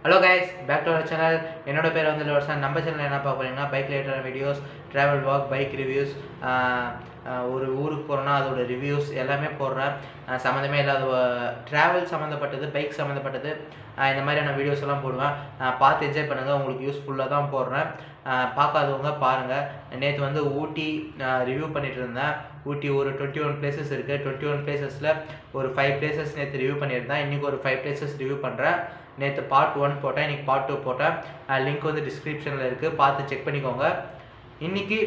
Hello guys, back to our channel. என்னோட பேர் வந்து லோர்சன். நம்ம சேனல் என்ன பார்க்க போறீங்கன்னா bike related videos, travel walk, bike reviews, ஒரு ஊருக்கு போகிறோன்னா அதோட ரிவ்யூஸ் எல்லாமே போடுறேன். சம்மந்தமே இல்லாத ட்ராவல் சம்மந்தப்பட்டது, பைக் சம்மந்தப்பட்டது, இந்த மாதிரியான வீடியோஸ் எல்லாம் போடுவேன். பார்த்து என்ஜாய் பண்ணுங்கள். உங்களுக்கு யூஸ்ஃபுல்லாக தான் போடுறேன். பார்க்காதவங்க பாருங்கள். நேற்று வந்து ஊட்டி ரிவ்யூ பண்ணிகிட்டு இருந்தேன். ஊட்டி ஒரு 21 பிளேசஸ் இருக்குது. 21 பிளேசஸில் ஒரு 5 பிளேசஸ் நேற்று ரிவ்யூ பண்ணியிருந்தேன். இன்றைக்கி ஒரு 5 பிளேசஸ் ரிவ்யூ பண்ணுறேன். நேற்று பார்ட் 1 போட்டேன், இன்றைக்கி பார்ட் 2 போட்டேன். லிங்க் வந்து டிஸ்கிரிப்ஷனில் இருக்குது, பார்த்து செக் பண்ணிக்கோங்க. இன்றைக்கி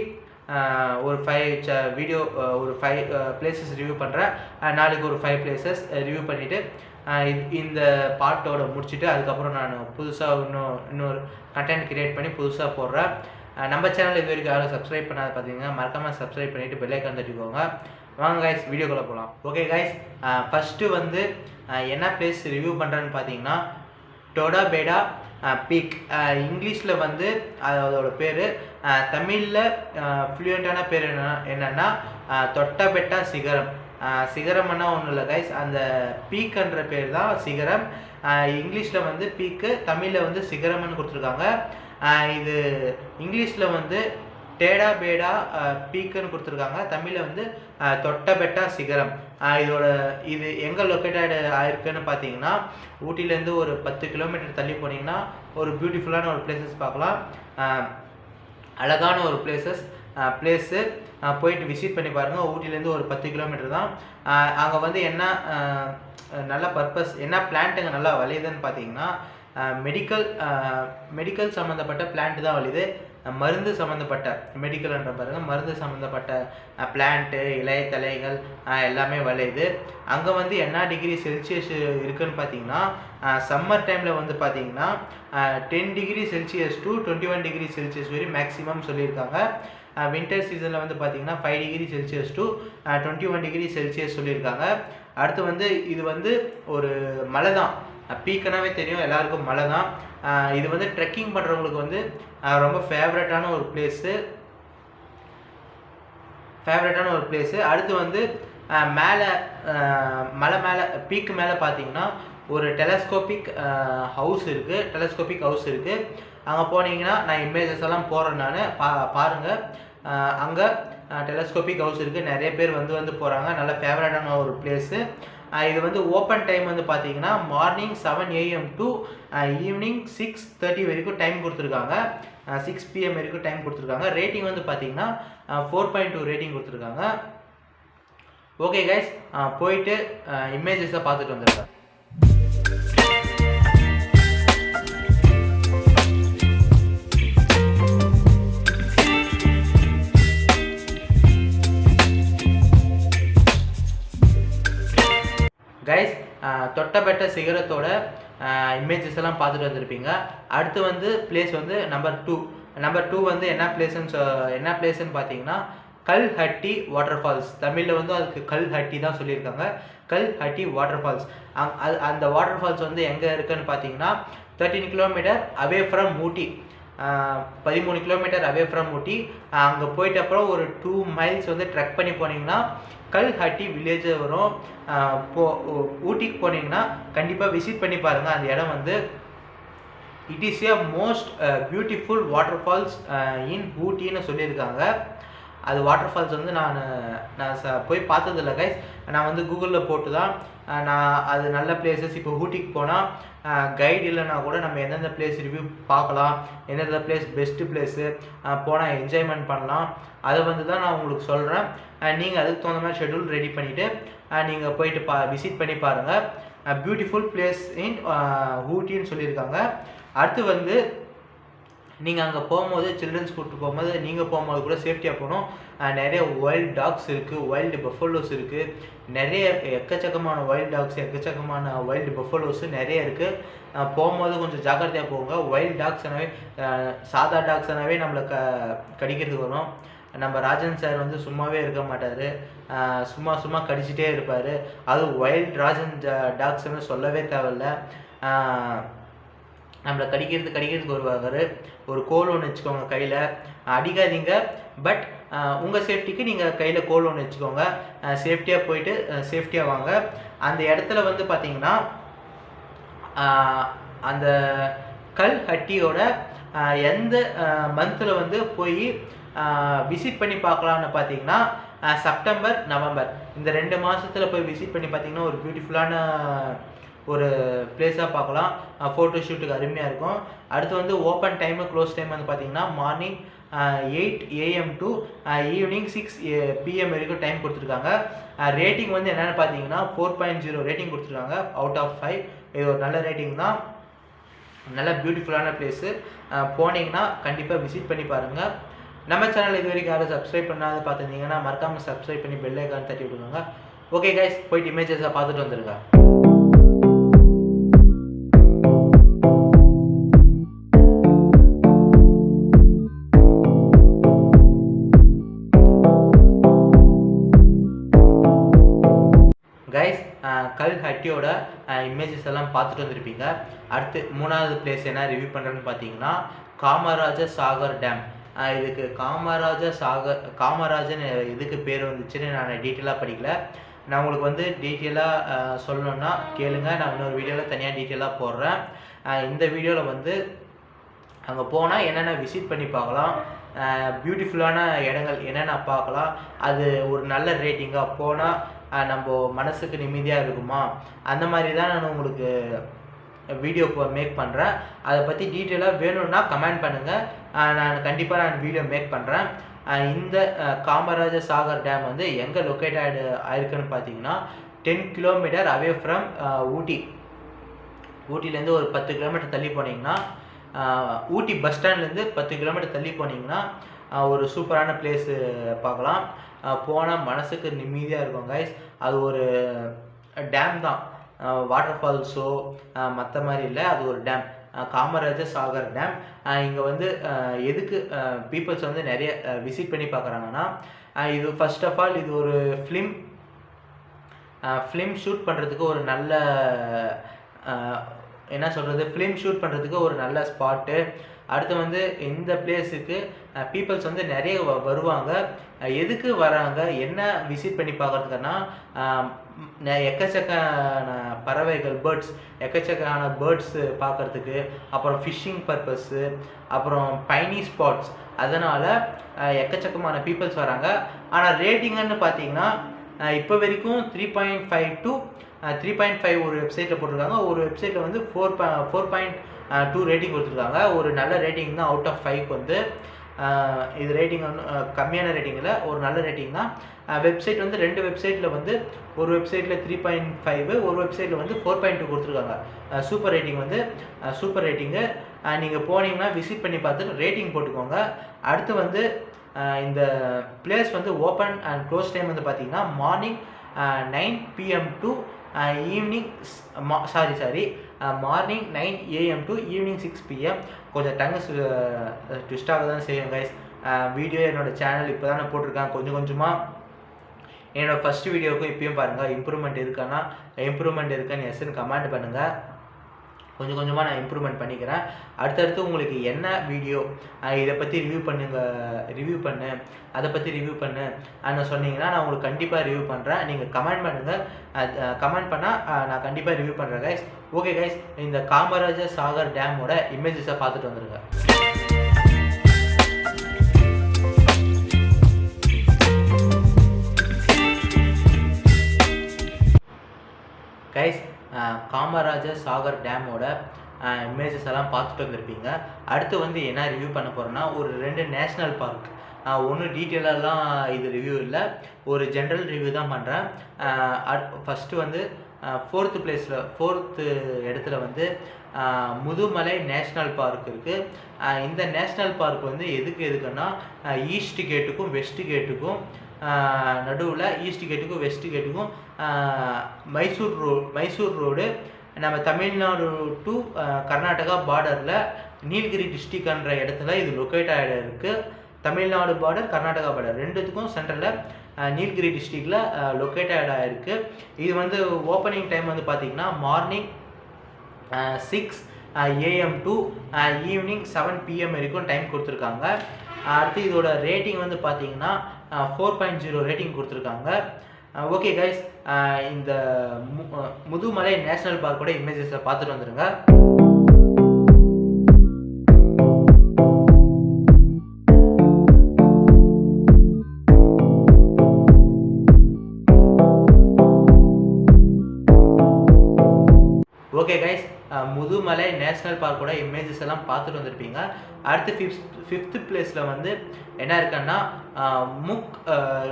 ஒரு 5 வீடியோ, ஒரு 5 பிளேசஸ் ரிவ்யூ பண்ணுறேன். நாளைக்கு ஒரு 5 பிளேசஸ் ரிவ்யூ பண்ணிவிட்டு இந்த பார்ட்டோட முடிச்சுட்டு அதுக்கப்புறம் நான் புதுசாக இன்னொரு கண்டென்ட் க்ரியேட் பண்ணி புதுசாக போடுறேன். நம்ம சேனல் இது வரைக்கும் யாரும் சப்ஸ்கிரைப் பண்ணாத பார்த்தீங்கன்னா மறக்காமல் சப்ஸ்கிரைப் பண்ணிவிட்டு பெல் ஐக்கான் தட்டிக்கோங்க. வாங்க கைஸ், வீடியோக்குள்ளே போகலாம். ஓகே கைஸ், ஃபஸ்ட்டு வந்து என்ன பிளேஸ் ரிவ்யூ பண்ணுறேன்னு பார்த்தீங்கன்னா டோடாபேடா பீக். இங்கிலீஷில் வந்து அதோட பேர், தமிழில் ஃப்ளூயண்ட்டான பேர் என்னென்னா தொட்டபெட்டா சிகரம். சிகரம்னா ஒன்றும் இல்லை கைஸ், அந்த பீக்குன்ற பேர் தான் சிகரம். இங்கிலீஷில் வந்து பீக்கு, தமிழில் வந்து சிகரம்னு கொடுத்துருக்காங்க. இது இங்கிலீஷில் வந்து டேடாபேடா பீக்குன்னு கொடுத்துருக்காங்க, தமிழில் வந்து தொட்டபெட்டா சிகரம். இது எங்கே லொக்கேட்டட் ஆயிருக்குன்னு பார்த்தீங்கன்னா ஊட்டிலேருந்து ஒரு 10 கிலோமீட்டர் தள்ளி போனீங்கன்னா ஒரு பியூட்டிஃபுல்லான ஒரு பிளேசஸ் பார்க்கலாம். அழகான ஒரு பிளேஸு போயிட்டு விசிட் பண்ணி பாருங்கள். ஊட்டிலேருந்து ஒரு 10 கிலோமீட்டர் தான். அங்கே வந்து என்ன நல்ல பர்பஸ், என்ன பிளான்ட்டுங்க நல்லா விளையுதுன்னு பார்த்தீங்கன்னா மெடிக்கல் சம்மந்தப்பட்ட பிளான்ட் தான் விளையுது. மருந்து சம்மந்தப்பட்ட மெடிக்கல்ன்ற பாருங்கள், மருந்து சம்மந்தப்பட்ட பிளான்ட்டு, இலை தலைகள் எல்லாமே விளையுது. அங்கே வந்து என்ன டிகிரி செல்சியஸ் இருக்குதுன்னு பார்த்தீங்கன்னா சம்மர் டைமில் வந்து பார்த்தீங்கன்னா 10 degree Celsius to 21 degree Celsius வரை மேக்ஸிமம் சொல்லியிருக்காங்க. வின்டர் சீசனில் வந்து பார்த்தீங்கன்னா 5 degree Celsius to 21 degree Celsius சொல்லியிருக்காங்க. அடுத்து வந்து இது வந்து ஒரு மலை தான், பீக்கனாவே தெரியும் எல்லாருக்கும், மலை தான். இது வந்து ட்ரெக்கிங் பண்ணுறவங்களுக்கு வந்து ரொம்ப ஃபேவரட்டான ஒரு பிளேஸு. அடுத்து வந்து மேலே மலை மேலே பீக்கு மேலே பார்த்தீங்கன்னா ஒரு டெலஸ்கோபிக் ஹவுஸ் இருக்குது. அங்கே போனீங்கன்னா நான் இமேஜஸ் எல்லாம் போடுறேன், நான் பாருங்கள். அங்கே டெலஸ்கோபிக் ஹவுஸ் இருக்குது. நிறைய பேர் வந்து போகிறாங்க. நல்ல ஃபேவரட்டான ஒரு பிளேஸு. இது வந்து ஓப்பன் டைம் வந்து பார்த்தீங்கன்னா மார்னிங் 7 AM டு ஈவினிங் 6:30 வரைக்கும் டைம் கொடுத்துருக்காங்க. 6 PM வரைக்கும் டைம் கொடுத்துருக்காங்க. ரேட்டிங் வந்து பார்த்தீங்கன்னா 4.2 ரேட்டிங் கொடுத்துருக்காங்க. ஓகே கைஸ், போயிட்டு இமேஜஸை பார்த்துட்டு வந்துடுறேன். கைஸ், தொட்டபெட்ட சிகரத்தோட இமேஜஸ் எல்லாம் பார்த்துட்டு வந்திருப்பீங்க. அடுத்து வந்து பிளேஸ் வந்து நம்பர் 2 வந்து என்ன பிளேஸ்ன்னு பார்த்தீங்கன்னா கல்ஹட்டி வாட்டர்ஃபால்ஸ். தமிழில் வந்து அதுக்கு கல்ஹட்டி தான் சொல்லியிருக்காங்க, கல்ஹட்டி வாட்டர்ஃபால்ஸ். அந்த வாட்டர்ஃபால்ஸ் வந்து எங்கே இருக்குன்னு பார்த்தீங்கன்னா 13 kilometre away from Ooty. 13 kilometre away from Ooty. அங்கே போயிட்ட அப்புறம் ஒரு 2 மைல்ஸ் வந்து ட்ரெக் பண்ணி போனீங்கன்னா கல்ஹட்டி வில்லேஜ் வரும். ஊட்டிக்கு போனீங்கன்னா கண்டிப்பாக விசிட் பண்ணி பாருங்கள். அந்த இடம் வந்து it is a most beautiful water falls in ஊட்டின்னு சொல்லியிருக்காங்க. அது வாட்டர் ஃபால்ஸ் வந்து நான் போய் பார்த்ததில்ல கைஸ், நான் வந்து கூகுளில் போட்டு தான் அது நல்ல பிளேசஸ். இப்போ ஊட்டிக்கு போனால் கைடு இல்லைனா கூட நம்ம எந்தெந்த பிளேஸ் ரிவ்யூ பார்க்கலாம், எந்தெந்த பிளேஸ் பெஸ்ட்டு பிளேஸு, போனால் என்ஜாய்மெண்ட் பண்ணலாம், அதை வந்து தான் நான் உங்களுக்கு சொல்கிறேன். நீங்கள் அதுக்கு தகுந்த மாதிரி ஷெட்யூல் ரெடி பண்ணிவிட்டு நீங்கள் போயிட்டு விசிட் பண்ணி பாருங்கள். பியூட்டிஃபுல் பிளேஸ் இன் ஊட்டின்னு சொல்லியிருக்காங்க. அடுத்து வந்து நீங்கள் அங்கே போகும்போது சில்ட்ரன்ஸ் கூப்பிட்டு போகும்போது நீங்கள் போகும்போது கூட சேஃப்டியாக போகணும். நிறைய வைல்டு டாக்ஸ் இருக்குது, வைல்டு பஃபலோஸ் இருக்குது, நிறைய எக்கச்சக்கமான வைல்டு டாக்ஸ், எக்கச்சக்கமான வைல்டு பஃபலோஸு நிறைய இருக்குது. போகும்போது கொஞ்சம் ஜாக்கிரதையாக போங்க. வைல்டு டாக்ஸ்னாவே சாதா டாக்ஸ்னாவே நம்மளை கடிக்கிறதுக்கு வரும். நம்ம ராஜன் சார் வந்து சும்மாவே இருக்க மாட்டார், சும்மா கடிச்சிட்டே இருப்பார். அதுவும் வைல்டு ராஜன் டாக்ஸ்ன்னு சொல்லவே தேவையில்ல. நம்மளை கடிக்கிறதுக்கு வருவாங்க. ஒரு கோல் ஒன்று வச்சுக்கோங்க கையில், அடிக்காதீங்க. பட் உங்கள் சேஃப்டிக்கு நீங்கள் கையில் கோல் ஒன்று வச்சுக்கோங்க. சேஃப்டியாக போயிட்டு சேஃப்டியாக வாங்க. அந்த இடத்துல வந்து பார்த்தீங்கன்னா அந்த கல்ஹட்டியோட எந்த மந்தில் வந்து போய் விசிட் பண்ணி பார்க்கலான்னு பார்த்தீங்கன்னா செப்டம்பர் நவம்பர் இந்த 2 மாதத்தில் போய் விசிட் பண்ணி பார்த்தீங்கன்னா ஒரு பியூட்டிஃபுல்லான ஒரு பிளேஸாக பார்க்கலாம். ஃபோட்டோ ஷூட்டுக்கு அருமையாக இருக்கும். அடுத்து வந்து ஓப்பன் டைமு க்ளோஸ் டைம் வந்து பார்த்தீங்கன்னா morning 8 AM to evening 6 PM வரைக்கும் டைம் கொடுத்துருக்காங்க. ரேட்டிங் வந்து என்னென்னு பார்த்தீங்கன்னா 4.0 ரேட்டிங் கொடுத்துருக்காங்க அவுட் ஆஃப் 5. இது ஒரு நல்ல ரேட்டிங் தான். நல்ல பியூட்டிஃபுல்லான பிளேஸு. போனீங்கன்னா கண்டிப்பாக விசிட் பண்ணி பாருங்கள். நம்ம சேனல் இது வரைக்கும் யாரும் சப்ஸ்கிரைப் பண்ணாத பார்த்துருந்தீங்கன்னா மறக்காமல் சப்ஸ்கிரைப் பண்ணி பெல் ஐக்கான் தட்டி விடுங்க. ஓகே கைஸ், போயிட்டு இமேஜஸை பார்த்துட்டு வந்துருங்க. கைஸ், கல்ஹட்டியோட இமேஜஸ் எல்லாம் பார்த்துட்டு வந்திருப்பீங்க. அடுத்து 3வது பிளேஸ் என்ன ரிவ்யூ பண்ணுறேன்னு பார்த்தீங்கன்னா காமராஜ சாகர் டேம். இதுக்கு காமராஜன் எதுக்கு பேர் வந்துச்சுன்னு நான் டீட்டெயிலாக படிக்கல. நான் உங்களுக்கு வந்து டீட்டெயிலாக சொல்லணுன்னா கேளுங்க. நான் இன்னொரு வீடியோவில் தனியாக டீட்டெயிலாக போடுறேன். இந்த வீடியோவில் வந்து அங்கே போனால் என்னென்ன விசிட் பண்ணி பார்க்கலாம், பியூட்டிஃபுல்லான இடங்கள் என்னென்ன பார்க்கலாம், அது ஒரு நல்ல ரேட்டிங்காக போனால் நம்ம மனசுக்கு நிம்மதியாக இருக்குமா, அந்த மாதிரி தான் நான் உங்களுக்கு வீடியோ மேக் பண்ணுறேன். அதை பற்றி டீட்டெயிலாக வேணும்னா கமெண்ட் பண்ணுங்கள். நான் கண்டிப்பாக வீடியோ மேக் பண்ணுறேன். இந்த காமராஜ சாகர் டேம் வந்து எங்கே லொக்கேட் ஆயிருக்குன்னு பார்த்தீங்கன்னா 10 கிலோமீட்டர் அவே ஃப்ரம் ஊட்டி. ஊட்டிலேருந்து ஒரு 10 கிலோமீட்டர் தள்ளி போனீங்கன்னா, ஊட்டி பஸ் ஸ்டாண்ட்லேருந்து 10 கிலோமீட்டர் தள்ளி போனீங்கன்னா ஒரு சூப்பரான பிளேஸு பார்க்கலாம். போனால் மனசுக்கு நிம்மதியாக இருக்கும் கைஸ். அது ஒரு டேம் தான், வாட்டர்ஃபால் ஷோ மற்ற மாதிரி இல்லை. அது ஒரு டேம், காமராஜ சாகர் டேம். இங்கே வந்து எதுக்கு பீப்புள்ஸ் வந்து நிறைய விசிட் பண்ணி பார்க்குறாங்கன்னா, இது ஃபர்ஸ்ட் ஆஃப் ஆல் இது ஒரு ஃபிலிம் ஷூட் பண்ணுறதுக்கு ஒரு நல்ல என்ன சொல்கிறது, ஃபிலிம் ஷூட் பண்ணுறதுக்கு ஒரு நல்ல ஸ்பாட்டு. அடுத்து வந்து இந்த பிளேஸுக்கு பீப்புள்ஸ் வந்து நிறைய வருவாங்க. எதுக்கு வராங்க, என்ன விசிட் பண்ணி பார்க்குறதுக்குன்னா எக்கச்சக்கான பறவைகள், எக்கச்சக்கான பேர்ட்ஸு பார்க்குறதுக்கு, அப்புறம் ஃபிஷ்ஷிங் பர்பஸ்ஸு, அப்புறம் பைனி ஸ்பாட்ஸ். அதனால் எக்கச்சக்கமான பீப்புள்ஸ் வராங்க. ஆனால் ரேட்டிங்குன்னு பார்த்தீங்கன்னா இப்போ வரைக்கும் 3.5 to 3.5 ஒரு வெப்சைட்டில் போட்டிருக்காங்க. ஒரு வெப்சைட்டில் வந்து 4.2 ரேட்டிங் கொடுத்துருக்காங்க. ஒரு நல்ல ரேட்டிங் தான். அவுட் ஆஃப் 5 வந்து இது ரேட்டிங் வந்து கம்மியான ரேட்டிங் இல்லை, ஒரு நல்ல ரேட்டிங் தான். வெப்சைட் வந்து 2 வெப்சைட்டில் வந்து ஒரு வெப்சைட்டில் 3.5, ஒரு வெப்சைட்டில் வந்து 4.2 கொடுத்துருக்காங்க. சூப்பர் ரேட்டிங் வந்து சூப்பர் ரேட்டிங்கு. நீங்கள் போனீங்கன்னா விசிட் பண்ணி பார்த்துட்டு ரேட்டிங் போட்டுக்கோங்க. அடுத்து வந்து இந்த பிளேஸ் வந்து ஓப்பன் அண்ட் க்ளோஸ் டைம் வந்து பார்த்தீங்கன்னா morning 9 PM to evening morning 9 AM to evening 6 PM. கொஞ்சம் ட்விஸ்டாக தான் செய்யும் கைஸ். வீடியோ என்னோடய சேனல் இப்போ தானே போட்டிருக்கேன். கொஞ்சமாக என்னோடய ஃபஸ்ட்டு வீடியோவுக்கும் இப்பயும் பாருங்கள், இம்ப்ரூவ்மெண்ட் இருக்கான்னு எஸ்ன்னு கமெண்ட் பண்ணுங்கள். கொஞ்சமாக நான் இம்ப்ரூவ்மெண்ட் பண்ணிக்கிறேன். அடுத்தடுத்து உங்களுக்கு என்ன வீடியோ இதை பற்றி ரிவ்யூ பண்ணு அதை பற்றி ரிவ்யூ பண்ணு சொன்னீங்கன்னா நான் உங்களுக்கு கண்டிப்பாக ரிவ்யூ பண்ணுறேன். நீங்கள் கமெண்ட் பண்ணுங்கள். கமெண்ட் பண்ணால் நான் கண்டிப்பாக ரிவ்யூ பண்ணுறேன் கைஸ். ஓகே கைஸ், இந்த காமராஜ சாகர் டேமோட இமேஜஸை பார்த்துட்டு வந்துடுங்க கைஸ். காமராஜ சாகர் டேமோட இமேஜஸ் எல்லாம் பார்த்துட்டு வந்திருப்பீங்க. அடுத்து வந்து என்ன ரிவ்யூ பண்ண போகிறேன்னா ஒரு 2 நேஷ்னல் பார்க். ஒன்றும் டீட்டெயிலெல்லாம் இது ரிவ்யூ இல்லை, ஒரு ஜென்ரல் ரிவ்யூ தான் பண்ணுறேன். ஃபஸ்ட்டு வந்து 4th இடத்துல வந்து முதுமலை நேஷ்னல் பார்க் இருக்குது. இந்த நேஷ்னல் பார்க் வந்து எதுக்குன்னா ஈஸ்ட் கேட்டுக்கும் வெஸ்ட் கேட்டுக்கும் நடுவில், ஈஸ்ட் கேட்டுக்கும் வெஸ்ட் கேட்டுக்கும் மைசூர் ரோடு நம்ம தமிழ்நாடு டு கர்நாடகா பார்டரில் நீலகிரி டிஸ்ட்ரிக்ட்ன்ற இடத்துல இது லொக்கேட் ஆகிருக்கு. தமிழ்நாடு பார்டர், கர்நாடகா பார்டர் ரெண்டுத்துக்கும் சென்டரில் நீலகிரி டிஸ்ட்ரிக்டில் லொக்கேட் ஆகிருக்கு. இது வந்து ஓப்பனிங் டைம் வந்து பார்த்திங்கன்னா morning 6 AM to evening 7 PM வரைக்கும் டைம் கொடுத்துருக்காங்க. அடுத்து இதோட ரேட்டிங் வந்து பார்த்திங்கன்னா 4.0 ரேட்டிங் கொடுத்துருக்காங்க. ஓகே கைஸ், இந்த முதுமலை நேஷ்னல் பார்க்கோட இமேஜஸை பார்த்துட்டு வந்துடுங்க. முதுமலை நேஷ்னல் பார்க்கோட இமேஜஸ் எல்லாம் பார்த்துட்டு வந்திருப்பீங்க. அடுத்து ஃபிஃப்த் பிளேஸில் வந்து என்ன இருக்குன்னா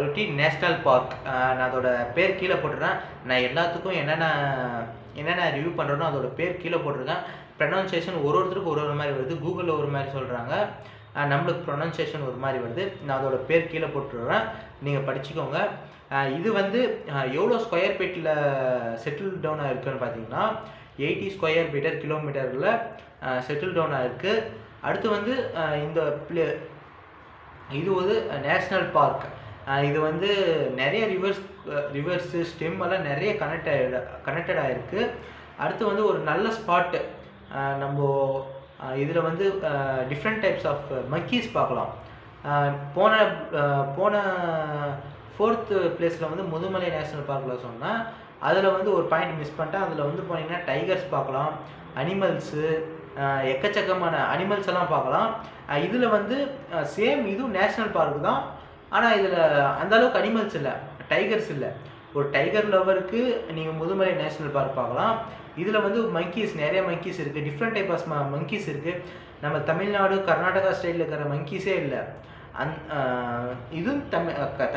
ஊட்டி நேஷ்னல் பார்க். நான் அதோட பேர் கீழே போட்டுறேன். நான் எல்லாத்துக்கும் என்னென்ன ரிவ்யூ பண்ணுறேனோ அதோட பேர் கீழே போட்டிருக்கேன். ப்ரொனன்சியேஷன் ஒருத்தருக்கு ஒரு மாதிரி வருது. கூகுளில் ஒரு மாதிரி சொல்கிறாங்க, நம்மளுக்கு ப்ரொனன்சியேஷன் ஒரு மாதிரி வருது. நான் அதோட பேர் கீழே போட்டுடுறேன், நீங்கள் படிச்சுக்கோங்க. இது வந்து எவ்வளோ ஸ்கொயர் ஃபீட்டில் செட்டில் டவுன் ஆகிருக்குன்னு பார்த்தீங்கன்னா 80 ஸ்கொயர் மீட்டர் கிலோமீட்டரில் செட்டில் டவுன் ஆகிருக்கு. அடுத்து வந்து இந்த இது ஒரு நேஷ்னல் பார்க். இது வந்து நிறைய ரிவர்ஸு ஸ்டெம் எல்லாம் நிறைய கனெக்டட் ஆகிருக்கு. அடுத்து வந்து ஒரு நல்ல ஸ்பாட்டு. நம்ம இதில் வந்து டிஃப்ரெண்ட் டைப்ஸ் ஆஃப் மங்கீஸ் பார்க்கலாம். போன 4th பிளேஸில் வந்து முதுமலை நேஷ்னல் பார்க்கில் சொன்னேன். அதில் வந்து ஒரு பாயிண்ட் மிஸ் பண்ணிட்டேன். அதில் வந்து போனீங்கன்னா டைகர்ஸ் பார்க்கலாம், அனிமல்ஸு, எக்கச்சக்கமான அனிமல்ஸ் எல்லாம் பார்க்கலாம். இதில் வந்து சேம் இதுவும் நேஷ்னல் பார்க் தான், ஆனால் இதில் அந்தளவுக்கு அனிமல்ஸ் இல்லை, டைகர்ஸ் இல்லை. ஒரு டைகர் லவருக்கு நீங்கள் முதுமலை நேஷ்னல் பார்க் பார்க்கலாம். இதில் வந்து நிறைய மங்கீஸ் இருக்குது, டிஃப்ரெண்ட் டைப் ஆஃப் மங்கீஸ் இருக்குது. நம்ம தமிழ்நாடு கர்நாடகா ஸ்டைலில் இருக்கிற மங்கீஸே இல்லை. இதுவும்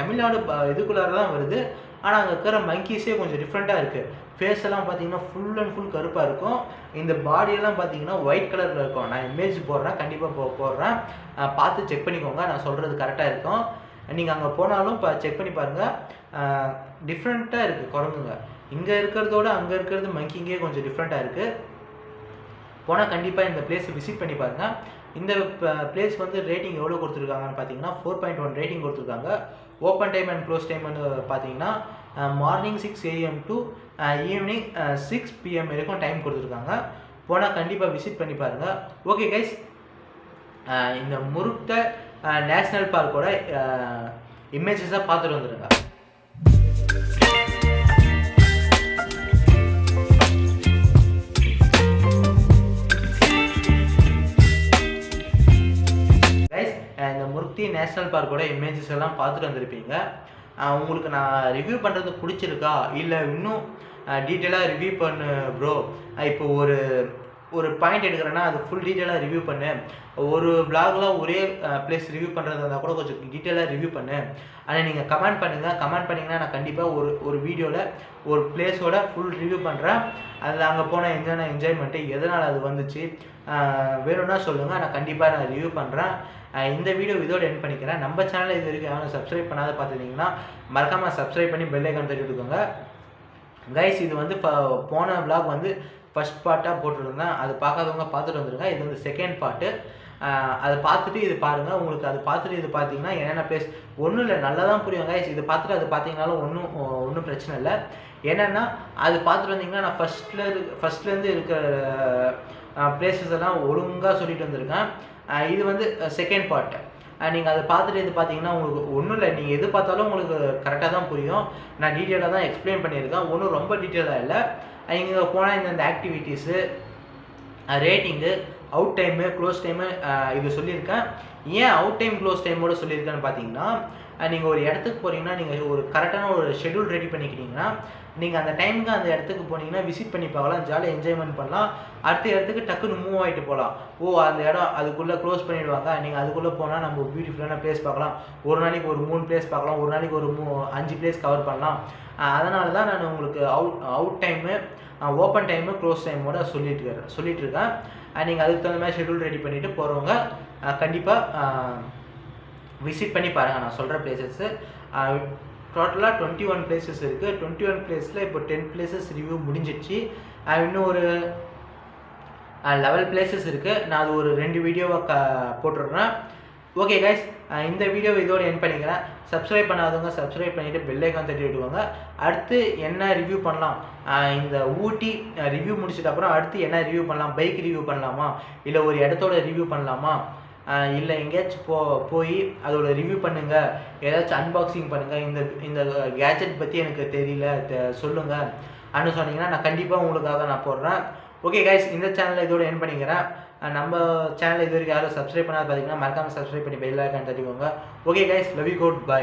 தமிழ்நாடு இதுக்குள்ளார தான் வருது, ஆனால் அங்கே இருக்கிற மங்கீஸே கொஞ்சம் டிஃப்ரெண்ட்டாக இருக்குது. ஃபேஸ் எல்லாம் பார்த்தீங்கன்னா ஃபுல் அண்ட் ஃபுல் கருப்பாக இருக்கும். இந்த பாடியெல்லாம் பார்த்தீங்கன்னா ஒயிட் கலரில் இருக்கும். நான் இமேஜ் போடுறேன், கண்டிப்பாக போடுறேன், பார்த்து செக் பண்ணிக்கோங்க. நான் சொல்கிறது கரெக்டாக இருக்கும். நீங்கள் அங்கே போனாலும் செக் பண்ணி பாருங்கள். டிஃப்ரெண்ட்டாக இருக்குது குரங்குங்க. இங்கே இருக்கிறதோட அங்கே இருக்கிறது மங்கிங்கே கொஞ்சம் டிஃப்ரெண்ட்டாக இருக்குது. போனால் கண்டிப்பாக இந்த பிளேஸை விசிட் பண்ணி பாருங்கள். இந்த பிளேஸ் வந்து ரேட்டிங் எவ்வளோ கொடுத்துருக்காங்கன்னு பார்த்தீங்கன்னா 4.1 ரேட்டிங் கொடுத்துருக்காங்க. ஓப்பன் டைம் அண்ட் க்ளோஸ் டைம்னு பார்த்தீங்கன்னா morning 6 AM to evening 6 PM வரைக்கும் டைம் கொடுத்துருக்காங்க. போனால் கண்டிப்பாக விசிட் பண்ணி பாருங்கள். ஓகே கைஸ், இந்த முருட்டை நேஷ்னல் பார்க்கோட இமேஜஸாக பார்த்துட்டு வந்துடுங்க. இந்த முருட்டி நேஷ்னல் பார்க்கோட இமேஜஸ் எல்லாம் பார்த்துட்டு வந்திருப்பீங்க. உங்களுக்கு நான் ரிவ்யூ பண்ணுறது பிடிச்சிருக்கா, இல்லை இன்னும் டீட்டெயிலாக ரிவ்யூ பண்ணு ப்ரோ, இப்போ ஒரு பாயிண்ட் எடுக்கிறேன்னா அது ஃபுல் டீட்டெயிலாக ரிவ்யூ பண்ணு, ஒரு பிளாகில் ஒரே பிளேஸ் ரிவ்யூ பண்ணுறதா இருந்தால் கூட கொஞ்சம் டீட்டெயிலாக ரிவ்யூ பண்ணு. ஆனால் நீங்கள் கமெண்ட் பண்ணிங்கன்னா நான் கண்டிப்பாக ஒரு வீடியோவில் ஒரு பிளேஸோட ஃபுல் ரிவ்யூ பண்ணுறேன். அதில் அங்கே போன என்ஜாய்மெண்ட்டு எதனால் அது வந்துச்சு வேணும்னா சொல்லுங்கள், நான் கண்டிப்பாக நான் ரிவ்யூ பண்ணுறேன். இந்த வீடியோ இதோட எண்ட் பண்ணிக்கிறேன். நம்ம சேனலை இது வரைக்கும் யாரும் சப்ஸ்கிரைப் பண்ணாத பார்த்துருந்தீங்கன்னா மறக்காமல் சப்ஸ்கிரைப் பண்ணி பெல் ஐக்கான் தட்டி விட்டுக்கோங்க கைஸ். இது வந்து போன vlog வந்து ஃபர்ஸ்ட் பார்ட்டாக போட்டுருந்தேன், அது பார்க்காதவங்க பார்த்துட்டு வந்துடுங்க. இது வந்து செகண்ட் பார்ட்டு. அதை பார்த்துட்டு இது பாருங்கள். உங்களுக்கு அது பார்த்துட்டு இது பார்த்தீங்கன்னா என்னென்ன பிளேஸ் ஒன்றும் இல்லை, நல்லா தான் புரியும் கைஸ். இது பார்த்துட்டு அது பார்த்தீங்கன்னாலும் ஒன்றும் பிரச்சனை இல்லை. என்னென்னா அது பார்த்துட்டு வந்தீங்கன்னா நான் ஃபஸ்ட்லேருந்து இருக்கிற பிளேசஸ் எல்லாம் ஒழுங்காக சொல்லிட்டு வந்திருக்கேன். இது வந்து செகண்ட் பார்ட். நீங்கள் அதை பார்த்துட்டு இது பார்த்தீங்கன்னா உங்களுக்கு ஒன்றும் இல்லை, நீங்கள் எது பார்த்தாலும் உங்களுக்கு கரெக்டாக தான் புரியும். நான் டீட்டெயிலாக தான் எக்ஸ்பிளைன் பண்ணியிருக்கேன், ஒன்றும் ரொம்ப டீட்டெயிலாக இல்லை. இங்கே போனால் இந்த activities, rating, out time, close time இது சொல்லியிருக்கேன். ஏன் அவுட் டைம் க்ளோஸ் டைமோடு சொல்லியிருக்கேன்னு பார்த்தீங்கன்னா, நீங்கள் ஒரு இடத்துக்கு போகிறீங்கன்னா நீங்கள் ஒரு கரெக்டான ஒரு ஷெடியூல் ரெடி பண்ணிக்கிட்டீங்கன்னா நீங்கள் அந்த டைமுக்கு அந்த இடத்துக்கு போனீங்கன்னா விசிட் பண்ணி பார்க்கலாம், ஜாலியாக என்ஜாய்மெண்ட் பண்ணலாம். அடுத்த இடத்துக்கு டக்குன்னு மூவ் ஆகிட்டு போகலாம். அந்த இடம் அதுக்குள்ளே க்ளோஸ் பண்ணிவிடுவாங்க, நீங்கள் அதுக்குள்ளே போனால் நம்ம பியூட்டிஃபுல்லான பிளேஸ் பார்க்கலாம். ஒரு நாளைக்கு ஒரு 3 பிளேஸ் பார்க்கலாம், ஒரு நாளைக்கு ஒரு 5 பிளேஸ் கவர் பண்ணலாம். அதனால தான் நான் உங்களுக்கு out time, open time, close டைமோட சொல்லிட்டு இருக்கேன். நீங்கள் அதுக்கு தகுந்த மாதிரி ஷெடியூல் ரெடி பண்ணிவிட்டு போகிறவங்க கண்டிப்பாக விசிட் பண்ணி பாருங்கள். நான் சொல்கிற பிளேசஸ்ஸு டோட்டலாக 21 பிளேசஸ் இருக்குது. 21 பிளேஸில் இப்போ 10 பிளேசஸ் ரிவ்யூ முடிஞ்சிடுச்சு. இன்னும் ஒரு 11 பிளேசஸ் இருக்குது. நான் அது ஒரு 2 வீடியோவாக போட்டுடுறேன். ஓகே கைஸ், இந்த வீடியோவை இதோடு எண்ட் பண்ணிக்கிறேன். சப்ஸ்கிரைப் பண்ணாதவங்க சப்ஸ்கிரைப் பண்ணிவிட்டு பெல் ஐக்கான் தட்டி விட்டுவாங்க. அடுத்து என்ன ரிவ்யூ பண்ணலாம், இந்த ஊட்டி ரிவ்யூ முடிச்சிட்ட அப்புறம் அடுத்து என்ன ரிவ்யூ பண்ணலாம், பைக் ரிவ்யூ பண்ணலாமா, இல்லை ஒரு இடத்தோட ரிவ்யூ பண்ணலாமா, இல்லை எங்கேயாச்சும் போய் அதோட ரிவ்யூ பண்ணுங்கள், ஏதாச்சும் அன்பாக்சிங் பண்ணுங்கள், இந்த கேஜெட் பற்றி எனக்கு தெரியல சொல்லுங்கள் அப்படின்னு சொன்னீங்கன்னா நான் கண்டிப்பாக உங்களுக்காக நான் போடுறேன். ஓகே கைஸ், இந்த சேனலை இதோட எண்ட் பண்ணிக்கிறேன். நம்ம சேனலை இது வரைக்கும் யாரும் சப்ஸ்கிரைப் பண்ணாது பார்த்தீங்கன்னா மறக்காமல் சப்ஸ்கிரைப் பண்ணி பெல் ஐக்கான் தட்டிக்கோங்க. Okay guys, love you, good bye.